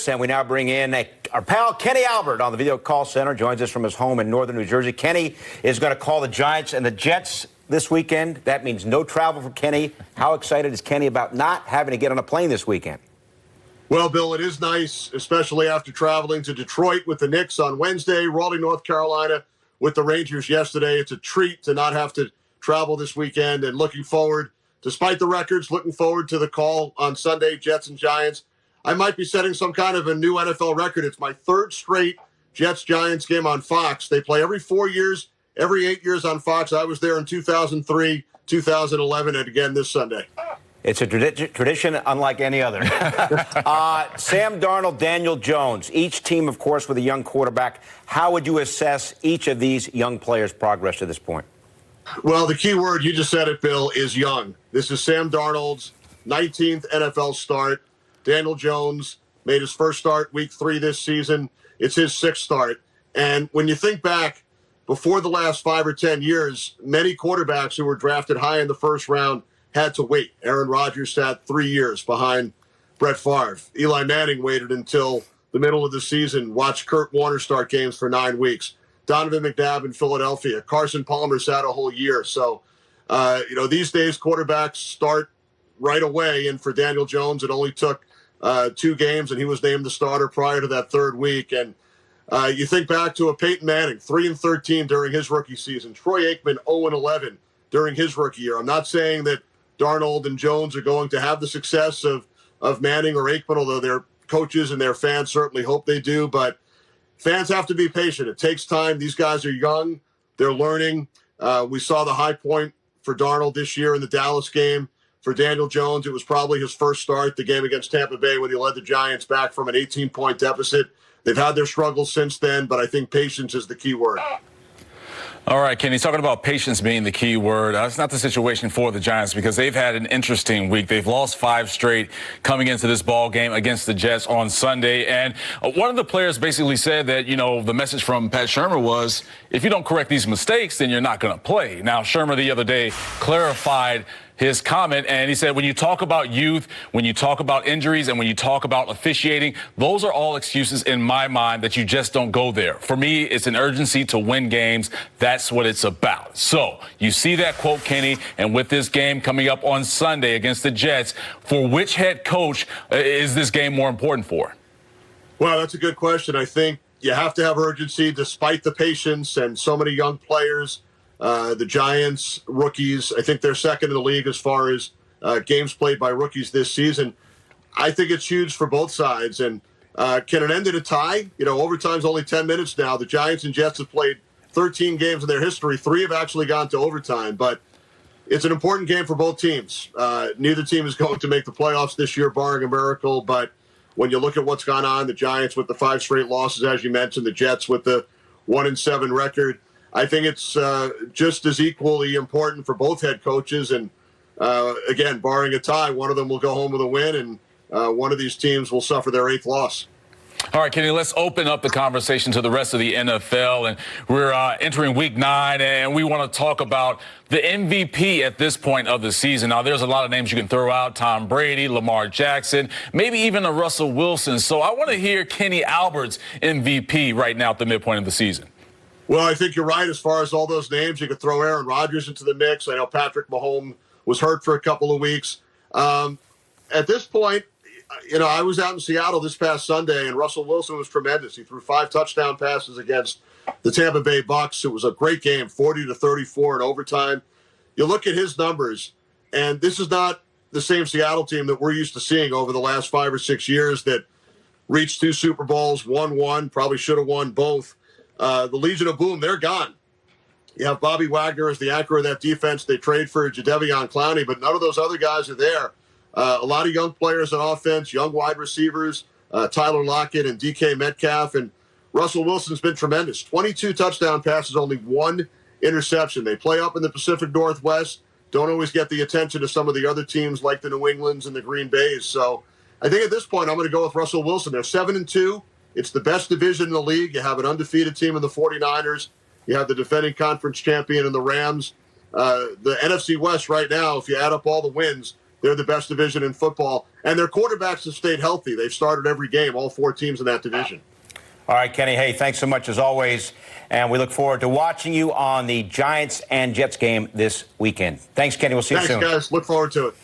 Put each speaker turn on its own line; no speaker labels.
Sports, and we now bring in our pal Kenny Albert on the video call center. Joins us from his home in northern New Jersey. Kenny is going to call the Giants and the Jets this weekend. That means no travel for Kenny. How excited is Kenny about not having to get on a plane this weekend?
Well, Bill, it is nice, especially after traveling to Detroit with the Knicks on Wednesday, Raleigh, North Carolina with the Rangers yesterday. It's a treat to not have to travel this weekend, and looking forward, despite the records, looking forward to the call on Sunday, Jets and Giants. I might be setting some kind of a new NFL record. It's my third straight Jets-Giants game on Fox. They play every 4 years, every 8 years on Fox. I was there in 2003, 2011, and again this Sunday.
It's a tradition unlike any other. Sam Darnold, Daniel Jones, each team, of course, with a young quarterback. How would you assess each of these young players' progress to this point?
Well, the key word, you just said it, Bill, is young. This is Sam Darnold's 19th NFL start. Daniel Jones made his first start week 3 this season. It's his 6th start. And when you think back, before the last 5 or 10 years, many quarterbacks who were drafted high in the first round had to wait. Aaron Rodgers sat 3 years behind Brett Favre. Eli Manning waited until the middle of the season, watched Kurt Warner start games for 9 weeks. Donovan McNabb in Philadelphia. Carson Palmer sat a whole year. So, these days quarterbacks start right away. And for Daniel Jones, it only took 2 games, and he was named the starter prior to that 3rd week. And you think back to a Peyton Manning, 3-13 during his rookie season. Troy Aikman, 0-11 during his rookie year. I'm not saying that Darnold and Jones are going to have the success of Manning or Aikman, although their coaches and their fans certainly hope they do. But fans have to be patient. It takes time. These guys are young. They're learning. We saw the high point for Darnold this year in the Dallas game. For Daniel Jones, it was probably his first start, the game against Tampa Bay, when he led the Giants back from an 18-point deficit. They've had their struggles since then, but I think patience is the key word.
All right, Kenny, talking about patience being the key word. That's not the situation for the Giants because they've had an interesting week. They've lost 5 straight coming into this ball game against the Jets on Sunday. And one of the players basically said that, the message from Pat Shurmur was, if you don't correct these mistakes, then you're not going to play. Now, Shurmur the other day clarified his comment, and he said, when you talk about youth, when you talk about injuries, and when you talk about officiating, those are all excuses in my mind that you just don't go there. For me, it's an urgency to win games. That's what it's about. So you see that quote, Kenny, and with this game coming up on Sunday against the Jets, for which head coach is this game more important for?
Well, that's a good question. I think you have to have urgency despite the patience and so many young players. The Giants, rookies, I think they're second in the league as far as games played by rookies this season. I think it's huge for both sides. And can it end in a tie? Overtime's only 10 minutes now. The Giants and Jets have played 13 games in their history. 3 have actually gone to overtime. But it's an important game for both teams. Neither team is going to make the playoffs this year, barring a miracle. But when you look at what's gone on, the Giants with the 5 straight losses, as you mentioned, the Jets with the 1-7 record, I think it's just as equally important for both head coaches. And, again, barring a tie, one of them will go home with a win, and one of these teams will suffer their 8th loss.
All right, Kenny, let's open up the conversation to the rest of the NFL. And we're entering week 9, and we want to talk about the MVP at this point of the season. Now, there's a lot of names you can throw out: Tom Brady, Lamar Jackson, maybe even a Russell Wilson. So I want to hear Kenny Albert's MVP right now at the midpoint of the season.
Well, I think you're right as far as all those names. You could throw Aaron Rodgers into the mix. I know Patrick Mahomes was hurt for a couple of weeks. At this point, I was out in Seattle this past Sunday, and Russell Wilson was tremendous. He threw 5 touchdown passes against the Tampa Bay Bucks. It was a great game, 40-34 in overtime. You look at his numbers, and this is not the same Seattle team that we're used to seeing over the last 5 or 6 years that reached 2 Super Bowls, won 1, probably should have won both. The Legion of Boom, they're gone. You have Bobby Wagner as the anchor of that defense. They trade for Jadeveon Clowney, but none of those other guys are there. A lot of young players on offense, young wide receivers, Tyler Lockett and DK Metcalf. And Russell Wilson's been tremendous. 22 touchdown passes, only 1 interception. They play up in the Pacific Northwest, don't always get the attention of some of the other teams like the New Englands and the Green Bays. So I think at this point I'm going to go with Russell Wilson. They're 7-2. It's the best division in the league. You have an undefeated team in the 49ers. You have the defending conference champion in the Rams. The NFC West right now, if you add up all the wins, they're the best division in football. And their quarterbacks have stayed healthy. They've started every game, all 4 teams in that division.
All right, Kenny. Hey, thanks so much as always. And we look forward to watching you on the Giants and Jets game this weekend. Thanks, Kenny. We'll see you soon.
Thanks, guys. Look forward to it.